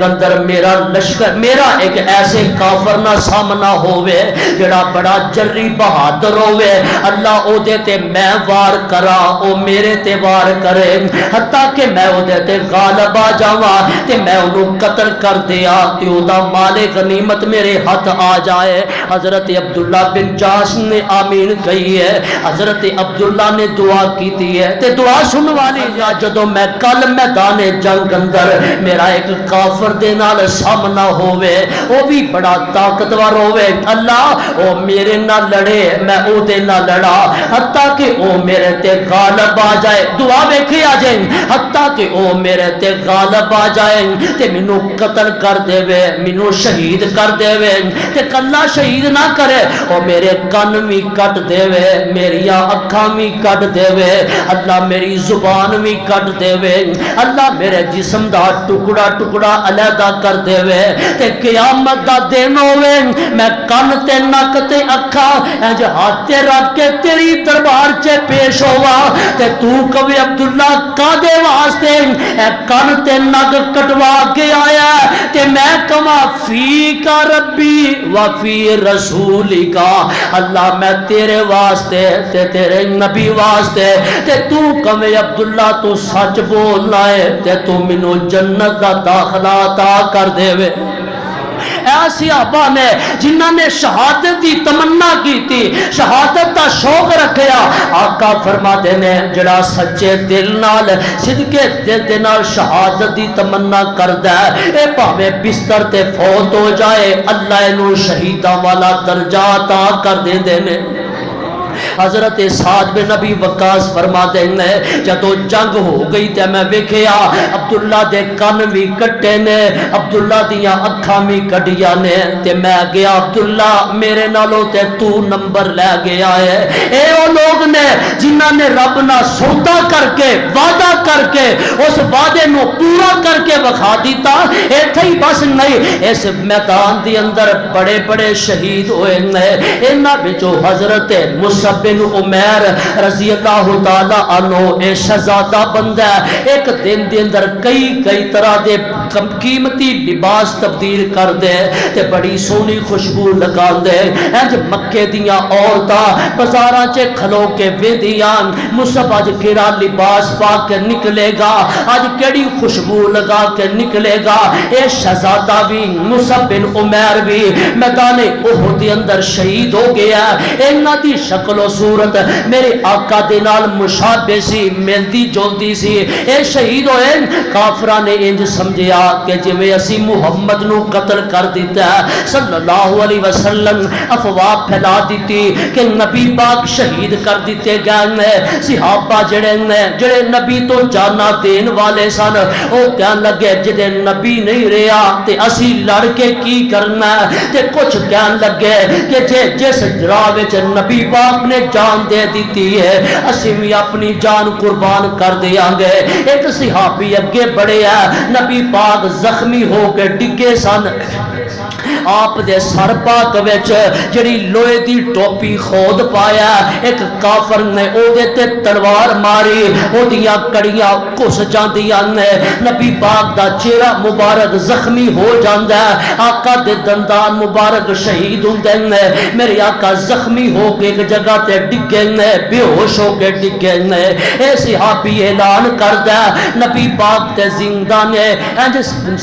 اندر میرا لشکر، میرا ایک ایسے کافر نہ سامنا ہوئے جڑا بڑا جری بہادر ہوئے، اللہ او دے تے میں وار کرا او میرے تے وار کرے، حتیٰ کہ میں او دے تے غالب آ جاواں تے میں انہوں قتل کر دیا تے او دا مال غنیمت میرے ہاتھ آ جائے۔ حضرت عبداللہ بن جاش نے آمین کہی ہے، حضرت عبداللہ نے دعا کیتی ہے تے دعا سنوالی جا، جدوں میں کل میدان جنگ اندر میرا ایک کافر دے نال سامنا ہوئے، وہ بھی بڑا طاقتور ہوئے، اللہ او میرے نہ لڑے میں او دے نہ لڑا، حتیٰ کہ او میرے تے غالب آ جائے، دعا بیکھے آ جائیں، حتیٰ کہ او میرے تے غالب آ جائیں تے منو قتل کر دے وے، منو شہید کر دے وے، تے کلا شہید نہ کرے او میرے کن بھی کٹ دے وے، میری اکھاں بھی کٹ دے وے، اللہ میری زبان بھی کٹ دے وے، اللہ میرے جسم دا ٹکڑا ٹکڑا علیحدہ کر دے وے، تے قیامت دا دن ہوئے میں کن تے نک تے اکھا انج ہاتھ رکھ کے تیری دربار چے پیش ہوا تے تو کبھی عبداللہ کا دے واسطے اے کن تے نک کٹوا کے آیا تے میں کما فی کا ربی وفی رسولی کا، اللہ میں تیرے واسطے تے تیرے نبی واسطے تے تو کبھی عبداللہ تو سچ بولنا ہے تے تو منو جنت دا داخلہ عطا کر دے وے۔ ایسی صحابہ نے جنہاں نے شہادت دی تمنا کی تھی، شہادت دا شوق رکھیا، آقا فرما دینے جڑا سچے دل نال صدقے دل نال شہادت دی تمنا کردہ ہے، اے پاوے بستر تے فوت ہو جائے اللہ انہوں شہیدہ والا درجہ عطا کر دے دینے۔ حضرت سعد بن ابی وقاص فرما دینے جدو جنگ ہو گئی تے میں ویکھیا عبداللہ دے کن بھی کٹے نے، عبداللہ دیاں اکھاں بھی کڈیاں نے، تے میں گیا عبداللہ میرے نالوں تے تو نمبر لے گیا ہے۔ اے او لوگ نے جنہاں نے رب نہ سودا کر کے وعدہ کر کے اس وعدے نو پورا کر کے وکھا دیتا، ایتھے ہی بس نہیں، اس میدان دی اندر بڑے بڑے شہید ہوئے نے، انہاں وچوں حضرت مصعب بن عمیر رضی اللہ تعالی عنہ اے شہزادہ بندہ ایک دن دے اندر کئی طرح دے قیمتی لباس تبدیل کر دے تے بڑی سونی خوشبو لگا دے، انج مکے دیاں عورتاں بازاراں چ کھلو کے ویندیاں مصعب اج کیڑا لباس پا کے نکلے گا، اج کیڑی خوشبو لگا کے نکلے گا۔ اے شہزادہ بھی مصعب بن عمیر بھی میدان احد دے اندر شہید ہو گیا، انہاں دی شکل و صورت میرے آقا دے نال مشابہ سی، ملدی جلدی سی، اے شہید ہوئے۔ کافراں نے انج سمجھیا کہ جویں اسی محمد نو قتل کر دیتا ہے صلی اللہ علیہ وسلم، افواہ پھیلا دیتی کہ نبی پاک شہید کر دیتے گئے صحابہ جڑے نبی تو جانا دین والے سن وہ کہن لگے جدے نبی نہیں رہا تے اسی لڑ کے کی کرنا تے کچھ کہن لگے کہ جس راہ وچ نبی پاک نے جان دے دیتی ہے اسی بھی اپنی جان قربان کر دیاں گے۔ ایک صحابی اگے بڑھے ہے، نبی پاک زخمی ہو کے ڈگے سن، آپ دے سر پاک وچ جڑی لوہے دی ٹوپی کھود پایا، ایک کافر نے او دے تے تلوار ماری، او دیاں کڑیاں گھس جاندیاں نے، نبی پاک دا چہرہ مبارک زخمی ہو جاندا ہے، آقا دے دندان مبارک شہید ہوندے نے، میرے آقا زخمی ہو کے ایک جگہ تے ڈگے نے، بے ہوش ہو کے ڈگے نے، اے صحابی اعلان کردا نبی پاک تے زندہ نے، انج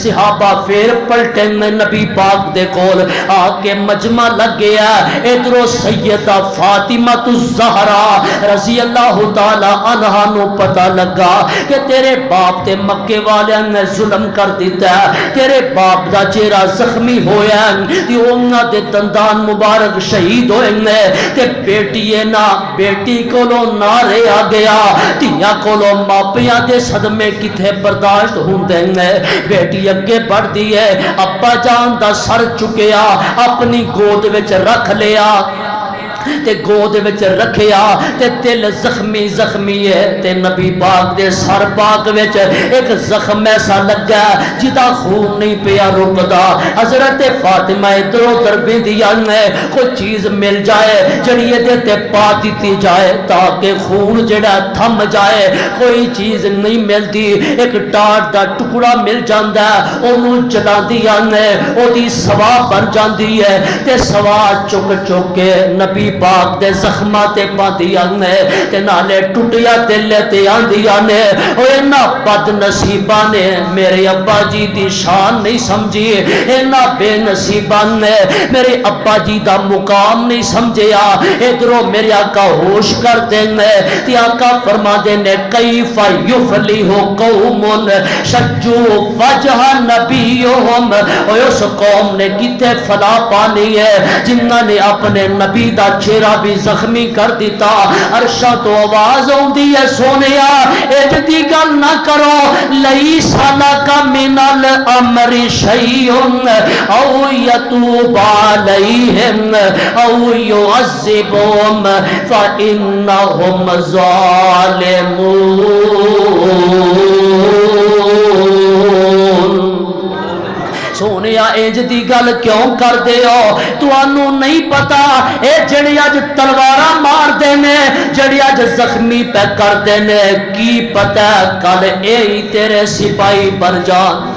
صحابہ پھر پلٹے نے نبی پاک دے کول آ کے مجمع لگ گیا، ادھروں سیدہ فاطمہ الزہرا رضی اللہ تعالی عنہا نو پتہ لگا کہ تیرے باپ تے مکے والے نے ظلم کر دیتا ہے، تیرے باپ دا چہرہ زخمی ہویا تے انہاں دے دندان مبارک شہید ہوئے نے تے بیٹی نا بیٹی کولوں نہ رہا گیا، تیاں کولوں ماپیاں دے صدمے کتھے برداشت ہوندے نے، بیٹی اگے بڑھ دی ہے، ابا جان دا سر چکیا اپنی گود وچ رکھ لیا تے گود وچ رکھیا تے دل زخمی زخمی ہے تے نبی پاک دے سر پاک وچ ایک زخم ایسا لگا جدا خون نہیں پیا رکدا، حضرت فاطمہ ادھر ادھر ویندیاں نے کوئی چیز مل جائے جڑی دے تے پا دتی جائے تاکہ خون جڑا تھم جائے، کوئی چیز نہیں ملتی، ایک ٹاٹ دا ٹکڑا مل جاندا اونوں جلاندیاں نے، او دی سوا بن جاندی ہے تے سوا چک چک کے نبی پاک دے زخماں تے پاندیاں نے تے نالے ٹوٹیا دل تے آندیاں نے، او انہاں بد نصیباں نے میرے ابا جی دی شان نہیں سمجھی، انہاں بے نصیباں نے میرے ابا جی دا مقام نہیں سمجھیا، ادھروں میرے آقا ہوش کر دینے تے آقا فرما دینے کیف یفلح قوم شجو وجہ نبیہم، او اس قوم نے کتے فلاح پانی ہے جنہاں نے اپنے نبی دا چہرہ بھی زخمی کر دیتا، عرشہ تو آواز ہوندی ہے سونیا اجدی گل نہ کرو، لیس لک من الامر شیء او یتوب علیہم او یعذبہم فانہم ظالمون۔ سونیا انج دی گل کیوں کر دے ہو، تانوں نہیں پتا اے جڑے اج تلواراں مار دے نے، جڑے اج زخمی پہ کر دے نے، کی پتا کل اے ہی تیرے سپاہی بن جان،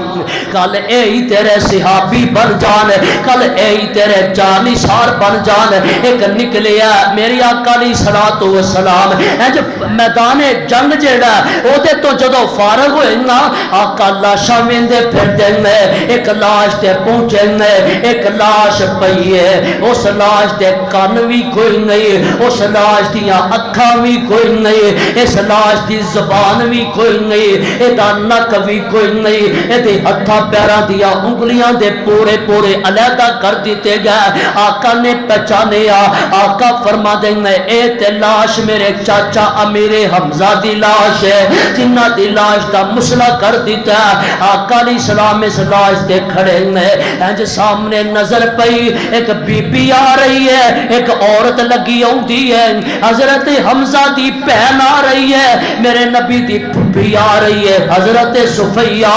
کل اے ہی تیرے صحابی بن جان، کل اے ہی تیرے جانثار بن جان۔ ایک نکلیا میری آقا علیہ الصلوۃ والسلام انج میدان جنگ جڑا او دے تو جدوں فارغ ہوئے نا آقا لاشاں ویندے پھردے نے، ایک لاش تے پہنچے نے، ایک لاش پئی ہے، اس لاش دے کان بھی کوئی نہیں، اس لاش دیاں اکھاں بھی کوئی نہیں، اس لاش دی زبان بھی کوئی نہیں، ایدا نک بھی کوئی نہیں، ایدے ہتھاں پیراں دیاں انگلیاں دے پورے پورے علیحدہ کر دیتے گئے۔ آقا نے پہچانیا، آقا فرما دینے اے تے لاش میرے چاچا امیر حمزہ دی لاش ہے جنہ دی لاش دا مسئلہ کر دیتا ہے۔ آقا علیہ السلام اس لاش دے کھڑے نے، انج سامنے نظر پئی ایک بی بی آ رہی ہے، ایک عورت لگی ہوندی ہے، حضرت حمزہ دی بہن آ رہی ہے، میرے نبی دی پھپھی آ رہی ہے حضرت صفیہ۔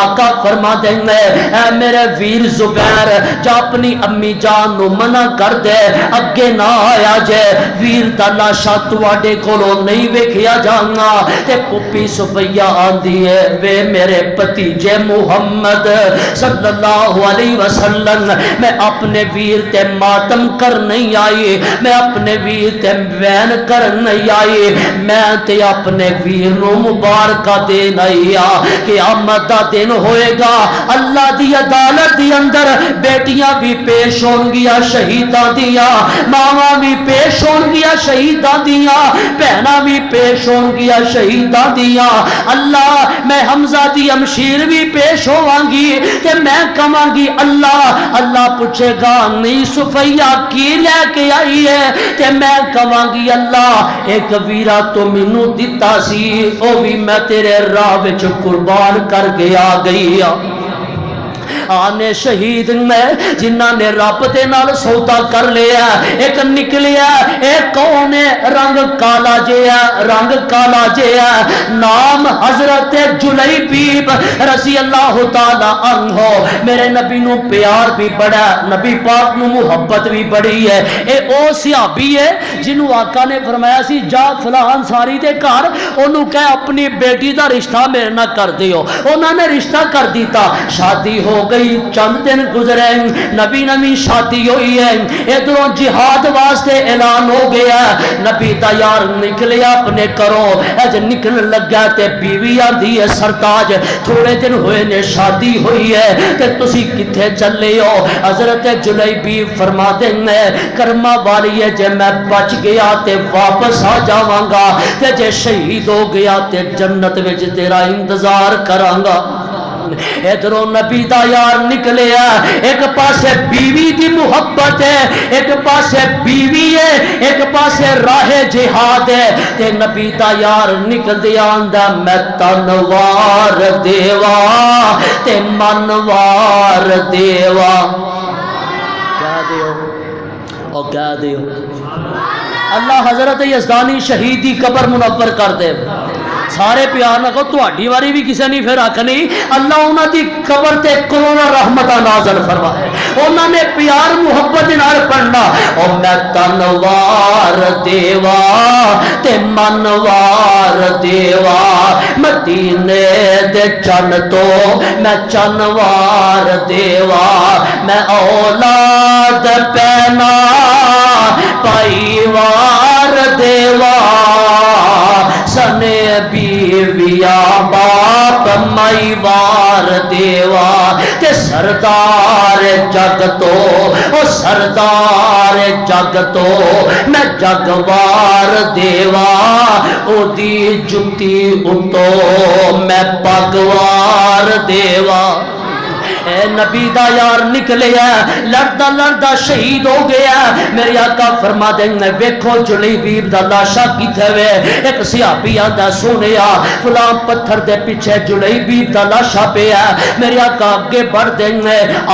آقا فرما دینے اے میرے ویر زبیر جا اپنی امی جان نو منع کر دے اگے نہ آیا جے، ویر دا لاشا تواڈے کولوں نہیں ویکھیا جانا۔ تے پھپھی صفیہ آندی ہے وے میرے بھتیجے محمد صلی اللہ علیہ وسلم، میں اپنے ویر تے ماتم کر نہیں آئی، میں اپنے ویر تے وین کر نہیں آئی، میں تے اپنے ویر نو مبارکہ دین آئی، قیامت دا دن ہو ہوئے گا اللہ دی عدالت دی اندر بیٹیاں بھی پیش ہون گیا شہیداں دیاں ماواں بھی پیش ہون گیا شہیداں دیاں بہناں بھی پیش ہون گیا شہیداں دیاں اللہ میں حمزہ دی امشیر بھی پیش ہوواں گی تے میں کہاں گی اللہ اللہ پوچھے گا نہیں صفیہ کی لے کے آئی ہے تے میں کہاں گی اللہ ایک ویرا تو مینوں دتا سی او بھی میں تیرے راہ وچ قربان کر کے آ گئی آنے شہید میں جنہ نے رب دے نال سودا کر لیا ایک نکلیا ایک کون ہے رنگ کالا جیا رنگ کالا جیا نام حضرت جلیبیب رضی اللہ تعالی عنہ میرے نبی نو پیار بھی بڑا نبی پاک نو محبت بھی بڑی ہے اے او صحابی ہے جنوں آقا نے فرمایا سی جا فلاں انصاری دے گھر اونوں کہے اپنی بیٹی دا رشتہ میرے نال کر دیو انہاں نے رشتہ کر دیتا شادی ہو گئی چند دن گزرے نبی نبی شادی ہوئی ہے ادھروں جہاد واسطے اعلان ہو گیا نبی دا یار نکلیا اپنے کرو اج نکل لگا تے بیوی آندی ہے سرتاج تھوڑے دن ہوئے نے شادی ہوئی ہے تے تسی کتھے چلے ہو حضرت جلیبی فرما دیں کرما والی ہے جے میں بچ گیا تے واپس آ جاواں گا تے جے شہید ہو گیا تے جنت وچ تیرا انتظار کراں گا ادھروں نبی دا یار نکلیا ایک پاسے بیوی دی محبت ہے ایک پاسے بیوی ہے ایک پاسے راہ جہاد ہے تے نبی دا یار نکل دیا آندا میں تنوار دیوا تے منوار دیوا کیا دیو او کیا دیو اللہ حضرت یزدانی شہیدی قبر منور کر دے سارے پیار نہ کہو تہاڈی واری بھی کسی نہیں پھر آکھنی اللہ انہاں دی قبر تے کروڑا رحمتاں نازل فرمائے انہاں نے پیار محبت نال پڑھنا او میں تنوار دیوا تے منوار دیوا مدینے دے چن تو میں چنوار دیوا میں اولاد پینا پائیوار دیوا سنے بیویا باپ مائیوار دیوا تے سردار جگ تو او سردار جگ تو میں جگوار دیوا او دی جتی اتو میں پگوار دیوا اے نبی دا یار نکلیا لڑدا لڑدا شہید ہو گیا میرے آقا فرما دیں ویکھو جلیبیب دا لاشا کیتے وے ایک صحابی آندا سونیا فلاں پتھر دے پیچھے جلیبیب دا لاشا پیا میرے آقا اگے بڑھ دیں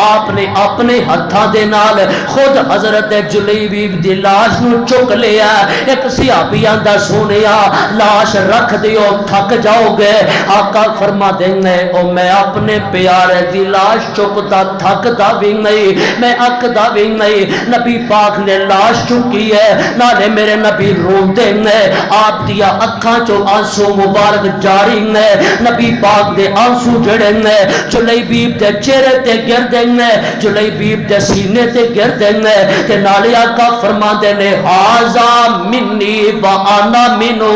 آپ نے اپنے ہتھاں دے نال خود حضرت جلیبیب دی لاش نو چک لیا ایک صحابی آندا سونیا لاش رکھ دیو تھک جاؤ گے آقا فرما دیں او میں اپنے پیارے دی لاش چکتا تھکتا بھی نہیں میں اکدا بھی نہیں نبی پاک نے لاش چکی ہے نالے میرے نبی روندے نے آپ دیا اکھاں چو آنسو مبارک جاری نے نبی پاک دے آنسو جڑے نے جلیبیب دے چہرے تے گردے نے جلیبیب دے سینے تے گردے نے تے نالے آقا فرما دے نے ہازا منی و آنا منو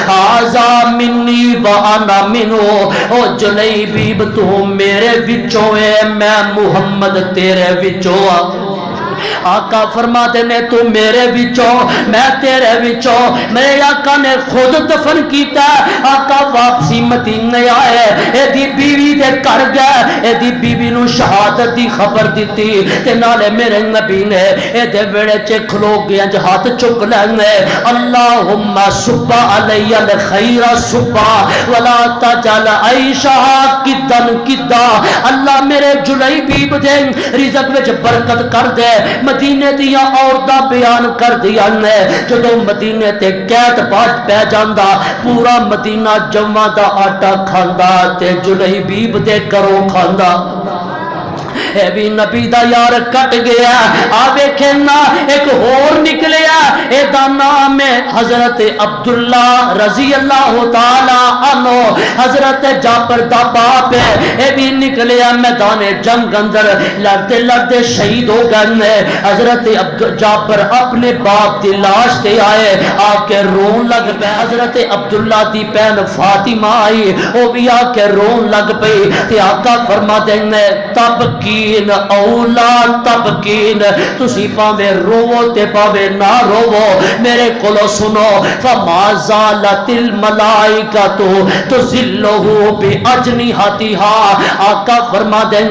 ہازا منی و آنا منو او جلیبیب تو میرے وچوں میں محمد تیرے وچوں آقا فرماتے نے تو میرے وچوں میں تیرے وچوں میرے آقا نے خود دفن کیتا آقا واپسی مدینے آئے اے دی بیوی دے کر گئے اے دی بیوی نو شہادت دی خبر دیتی تے نالے میرے نبی نے اے دے ویڑے چے کھلو گیا جو ہاتھ چک لینے اللہم صبح علی الخیر صبح ولا تجل عیشہ کدن کدا اللہ میرے جلیبیب دے رزق وچ برکت کر دے مدینے دیا عورتاں بیان کر دیا نے جدو مدینے تے قید پاٹ پہ جاندا پورا مدینہ جمع دا آٹا کھاندا تے جلیبیب دے کرو کھاندا اے بھی نبی دا یار کٹ گیا آ ویکھنا ایک اور نکلیا اے دا نام ہے حضرت عبداللہ رضی اللہ تعالی عنہ حضرت جابر دا باپ ہے اے بھی نکلیا میدان جنگ اندر لڑتے لڑتے شہید ہو گئے حضرت جابر اپنے باپ دی لاش تے آئے آ کے رون لگ پے حضرت عبداللہ دی بہن فاطمہ آئی وہ بھی آ کے رون لگ پئی تے آقا فرما دیں تبکین اولا تبکین تسی پاوے روو تے پاوے نہ روو میرے کولو سنو فما زالت الملائکہ تزلہ باجنحتہا آقا فرما دیں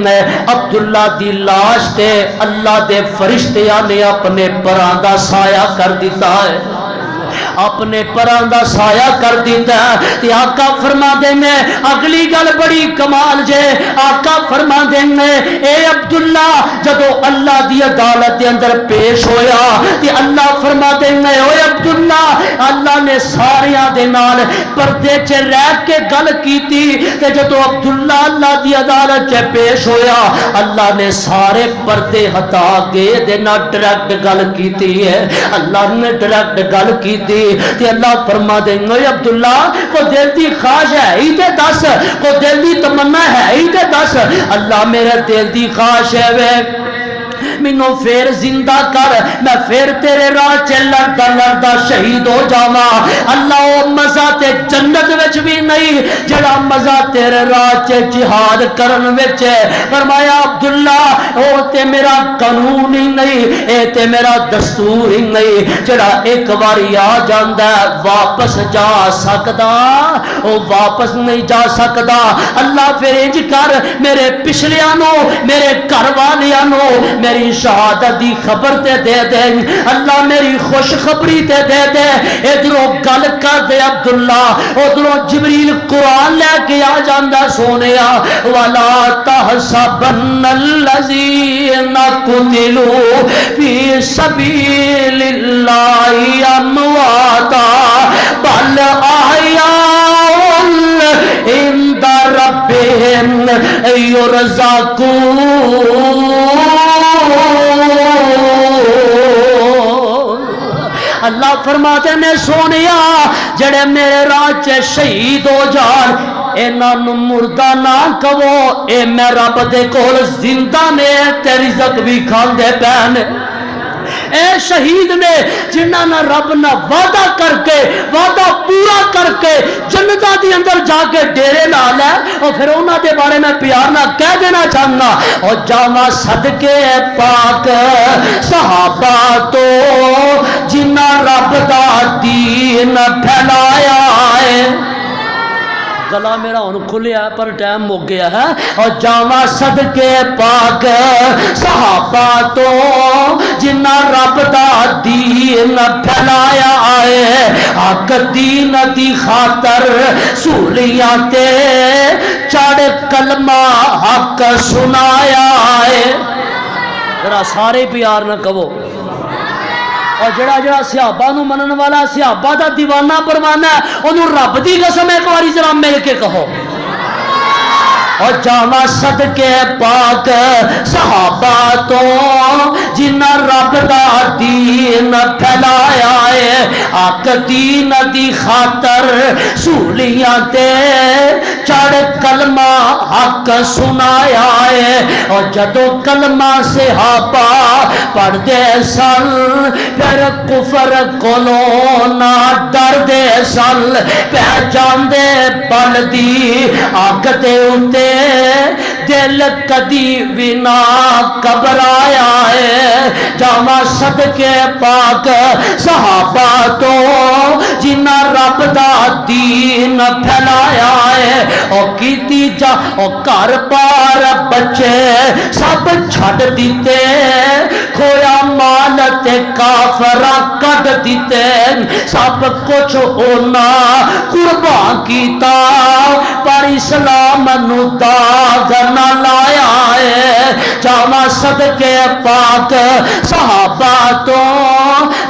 عبداللہ دی لاش تے اللہ دے فرشتیاں نے اپنے پراں دا سایہ کر دیتا ہے اپنے پران دا سایہ کر دیتا ہے تے آقا فرما دینے اگلی گل بڑی کمال جے آقا فرما دینے اے عبداللہ جدو اللہ دی عدالت دے اندر پیش ہویا تے اللہ فرما دینے اے عبداللہ اللہ نے ساریاں دے نال پردے چے رہ کے گل کیتی تے جدو عبداللہ اللہ دی عدالت چے پیش ہویا اللہ نے سارے پردے ہٹا کے دے نا ڈائریکٹ گل کیتی ہے اللہ نے ڈائریکٹ گل کیتی تے اللہ فرما دیں گے عبداللہ کو دل دی خواہش ہے ہی تے دس کو دل دی تمنا ہے ہی تے دس اللہ میرے دل دی خواہش ہے وے مینوں پھر زندہ کر میں پھر تیرے راہ چ لڑدا لڑدا شہید ہو جاواں اللہ او مزہ تے جنت وچ بھی نہیں جڑا مزہ تیرے راہ چ جہاد کرن وچ ہے فرمایا عبداللہ او تے میرا قانون ہی نہیں اے تے میرا دستور ہی نہیں جڑا ایک واری آ جاندا ہے واپس جا سکدا او واپس نہیں جا سکدا اللہ پھر انج کر میرے پچھلیاں نو میرے گھر والیاں نو میری شہادت دی خبر تے دے دے اللہ میری خوشخبری تے دے دے ادھروں گل کر دے عبداللہ ادھروں جبریل قرآن لے کے آ جاندا سونیا ولا تحسبن الذین قتلوا فی سبیل اللہ امواتا بل احیاء عند ربهم یرزقون اللہ فرماتے میں سونیا جڑے میرے راہ چ شہید ہو جان انہاں نوں مردہ نہ کہو اے میں رب دے کول زندہ نے تے رزق بھی کھاندے پین اے شہید نے جنہاں نہ رب نہ وعدہ کر کے وعدہ پورا کر کے جنتاں دی اندر جا کے ڈیرے لا لے اور پھر انہاں دے بارے میں پیار نہ کہہ دینا چاہنا اور جاواں صدقے پاک صحابہ تو جنہاں رب دا دین پھیلایا ہے گلا میرا ہن کھلیا پر ٹائم مک گیا ہے اور جاواں صدقے پاک صحابہ تو جنہ رب دا دین پھیلایا ہے حق دین دی خاطر سولیاں تے چڑھ کلمہ حق سنایا ہے ذرا سارے پیار نہ کہو اور جڑا جڑا صحابہ نو منن والا صحابہ دا دیوانہ پروانہ ہے انہوں رب دی قسم ایک باری ذرا مل کے کہو اور جاواں صدقے پاک صحابہ تو جنہ رب دا دین پھیلایا ہے حق دین دی خاطر سولیاں تے چڑھ کلمہ حق سنایا ہے اور جدو کلمہ صحابہ پڑھ دے سن پھر کفر کولوں نہ ڈر دے سن پہچان دے بل دی آگ دے اتے دل کدی بھی نہ گھبرایا ہے جاواں صدقے پاک صحابہ تو جنہ رب دا دین پھیلایا ہے اور کیتی جا اور گھر بار بچے سب چھڈ دیتے کھویا مال تے کافرہ کٹ دیتے سب کچھ ہونا قربان کیتا پر اسلام نو داغ نہ لایا ہے جاواں صدقے پاک صحابہ تو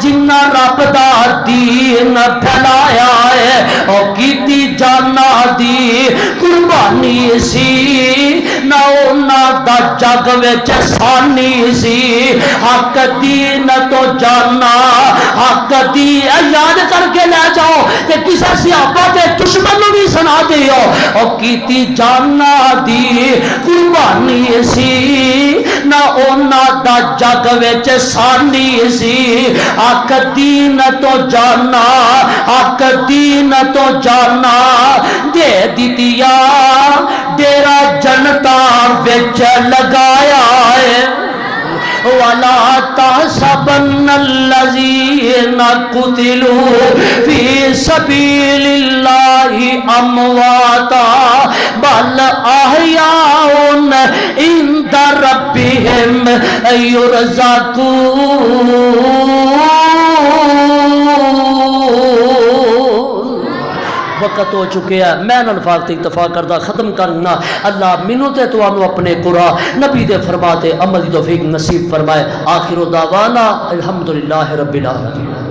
جنہ رب دا دین پھیلایا ہے اور کیتی جانا دی قربان قربانی سی نہ انہاں دا جگ وچ سانی سی حق دین تو جانا حق دی یاد کر کے لے جاؤ کہ کسے صحابہ دے دشمن نوں بھی سنا دیو او کیتی جانا دی قربانی سی نہ انہاں دا جگ وچ سانی سی حق دین تو جانا حق دین تو جانا دے دتیا ڈیرا جنتا وچ لگایا ہے وَلَا تَحْسَبَنَّ الَّذِينَ قُتِلُوا فِي سَبِيلِ اللَّهِ أَمْوَاتًا بَلْ أَحْيَاءٌ عِندَ رَبِّهِمْ يُرْزَقُونَ۔ وقت ہو چکے ہیں، میں الفاظ تے اتفاق کردہ ختم کرنا۔ اللہ منو تے تو انو اپنے قرآن نبی دے فرماتے عمل توفیق نصیب فرمائے۔ آخر دعوانا الحمدللہ رب العالمین۔